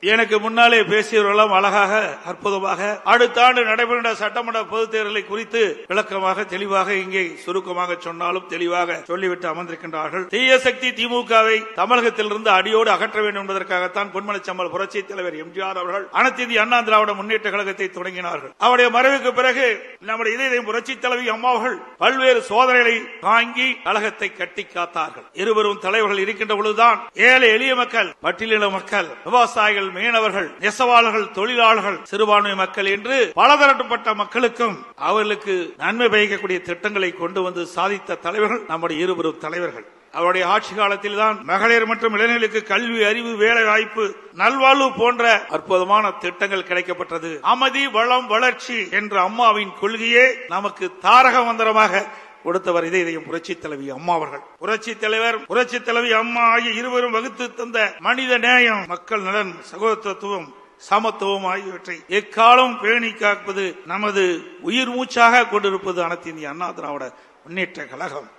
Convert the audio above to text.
எனக்கு முன்னாலே பேசியவர்களும் அழகாக அற்புதமாக அடுத்த ஆண்டு நடைபெறுகின்ற சட்டமன்ற பொதுத் தேர்தலை குறித்து விளக்கமாக தெளிவாக இங்கே சுருக்கமாக சொன்னாலும் தெளிவாக சொல்லிவிட்டு அமர்ந்திருக்கின்றார்கள். தீய சக்தி திமுகவை தமிழகத்திலிருந்து அடியோடு அகற்ற வேண்டும் என்பதற்காகத்தான் பொன்மனச்செம்மல் புரட்சி தலைவர் எம்ஜிஆர் அவர்கள் அனைத்து இந்திய அண்ணா திராவிட முன்னேற்ற கழகத்தை தொடங்கினார்கள். அவருடைய மறைவுக்கு பிறகு நம்முடைய இதய புரட்சி தலைவி அம்மா அவர்கள் பல்வேறு சோதனைகளை தாங்கி கழகத்தை கட்டி காத்தார்கள். இருவரும் தலைவர்கள் இருக்கின்ற பொழுதுதான் ஏழை எளிய மக்கள், பட்டியலின மக்கள், விவசாயிகள், மீனவர்கள், நெசவாளர்கள், தொழிலாளர்கள், சிறுபான்மை மக்கள் என்று பலதரப்பட்ட மக்களுக்கும் அவர்களுக்கு நன்மை பயக்கக்கூடிய திட்டங்களை கொண்டு வந்து சாதித்த தலைவர்கள் நம்முடைய இருவரும் தலைவர்கள். அவருடைய ஆட்சி காலத்தில் தான் மகளிர் மற்றும் இளைஞர்களுக்கு கல்வி, அறிவு, வேலை வாய்ப்பு, நல்வாழ்வு போன்ற அற்புதமான திட்டங்கள் கிடைக்கப்பட்டது. அமைதி, வளம், வளர்ச்சி என்ற அம்மாவின் கொள்கையே நமக்கு தாரக மந்திரமாக கொடுத்தவர் இதயம் புரட்சி தலைவி அம்மா அவர்கள். புரட்சி தலைவர், புரட்சி தலைவி அம்மா ஆகிய இருவரும் வகுத்து தந்த மனித நேயம், மக்கள் நலன், சகோதரத்துவம், சமத்துவம் ஆகியவற்றை எக்காலம் பேணி காப்பது நமது உயிர் மூச்சாக கொண்டிருப்பது அனைத்து இந்திய அண்ணா திராவிட முன்னேற்ற கழகம்.